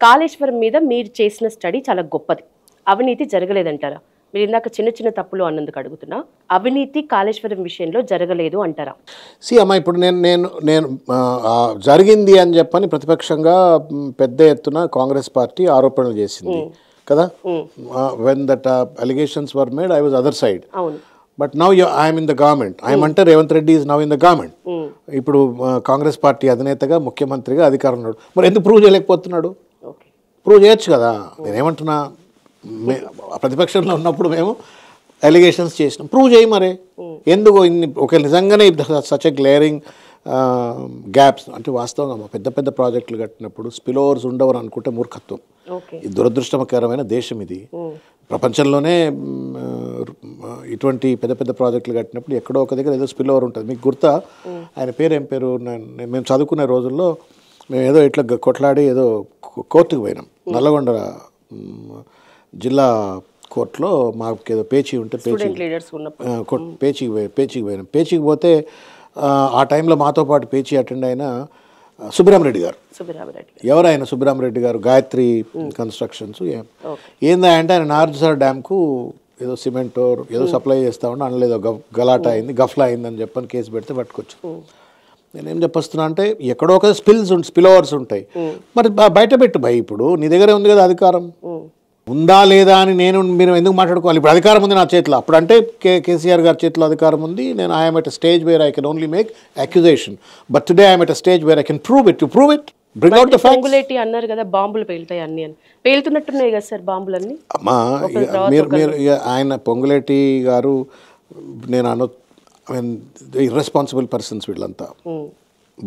కాళేశ్వరం మీద మీరు చేసిన స్టడీ చాలా గొప్పది. అవినీతి జరగలేదంటారా? మీరు ఇందాక చిన్న చిన్న తప్పులు అన్నందుకు అడుగుతున్నా. అవినీతి కాళేశ్వరం విషయంలో జరగలేదు అంటారా? అమ్మా ఇప్పుడు నేను నేను నేను జరిగింది అని చెప్పని ప్రతిపక్షంగా పెద్ద ఎత్తున కాంగ్రెస్ పార్టీ ఆరోపణలు చేసింది కదా. When that allegations were made I was other side. అవును. But now I'm in the government. I'm అంటే Revanth Reddy is now in the government. ఇప్పుడు కాంగ్రెస్ పార్టీ అధినేతగా ముఖ్యమంత్రిగా అధికారం ఉన్నాడు. మరి ఎందుకు ప్రూవ్ చేయలేకపోతున్నాడు? ప్రూవ్ చేయొచ్చు కదా. నేనేమంటున్నా, ప్రతిపక్షంలో ఉన్నప్పుడు మేము అలిగేషన్స్ చేసినాం, ప్రూవ్ చేయి మరి. ఎందుకు ఇన్ని ఒక నిజంగానే సచ్ ఎ గ్లేరింగ్ గ్యాప్స్ అంటే వాస్తవంగా పెద్ద పెద్ద ప్రాజెక్టులు కట్టినప్పుడు స్పిల్ ఓవర్స్ ఉండవని అనుకుంటే మూర్ఖత్వం. ఇది దురదృష్టకరమైన దేశం. ఇది ప్రపంచంలోనే ఇటువంటి పెద్ద పెద్ద ప్రాజెక్టులు కట్టినప్పుడు ఎక్కడో ఒక దగ్గర ఏదో స్పిల్ ఓవర్ ఉంటుంది. మీకు గుర్తా? ఆయన పేరు ఏం పేరు? మేము చదువుకునే రోజుల్లో మేము ఏదో ఇట్లా కొట్లాడి ఏదో కోర్టుకు పోయినాం. నల్లగొండ జిల్లా కోర్టులో మాకు ఏదో పేచీ ఉంటే పేచీకి పోతే ఆ టైంలో మాతో పాటు పేచీ అటెండ్ అయిన సుబ్బరామరెడ్డి గారు. ఎవరైనా సుబ్బరామరెడ్డి గారు గాయత్రి కన్స్ట్రక్షన్స్ ఏందా అంటే ఆయన నార్జర్ డ్యామ్కు ఏదో సిమెంట్ ఏదో సప్లై చేస్తా ఉంటే అందులో ఏదో గలాటా అయింది, గఫ్లా అయిందని చెప్పని కేసు పెడితే పట్టుకొచ్చు. నేనేం చెప్పొస్తున్నా అంటే ఎక్కడో ఒక స్పిల్ ఓవర్స్ ఉంటాయి. మరి బయట పెట్టు భయ్. ఇప్పుడు నీ దగ్గరే ఉంది కదా అధికారం. ఉందా లేదా అని మీరు ఎందుకు మాట్లాడుకోవాలి? ఇప్పుడు అధికారం ఉంది నా చేతిలో. అప్పుడు అంటే కేసీఆర్ గారి చేతిలో అధికారం ఉంది. నేను I'm at stage where I can only make accusation. But today I'm at stage where I can prove it. To prove it, bring out the facts. Ponguleti అన్నారు కదా బాంబులు పేలుతాయి అన్ని అని. పేలుతున్నట్టున్నాయి కదా సార్ బాంబులన్నీ. అమ్మా మీరు ఆయన పొంగులేటి గారు నేను ఇర్రెస్పాన్సిబుల్ పర్సన్స్ వీళ్ళంతా.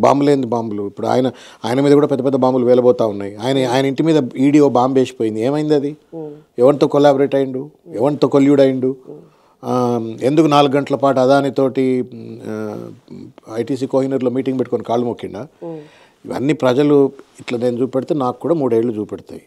బాంబులేంది బాంబులు. ఇప్పుడు ఆయన మీద కూడా పెద్ద పెద్ద బాంబులు వేలబోతా ఉన్నాయి. ఆయన ఇంటి మీద ఈడీఓ బాంబు వేసిపోయింది. ఏమైంది అది? ఎవరితో కొలాబరేట్ అయిండు? ఎవరితో కొల్యూడ్ అయిండు? ఎందుకు 4 గంటల పాటు అదానితోటి ఐటీసీ కోహినూర్లో మీటింగ్ పెట్టుకొని కాళ్ళు మొక్కిండా? ఇవన్నీ ప్రజలు ఇట్లా నేను చూపెడితే నాకు కూడా 3 ఏళ్ళు చూపెడతాయి.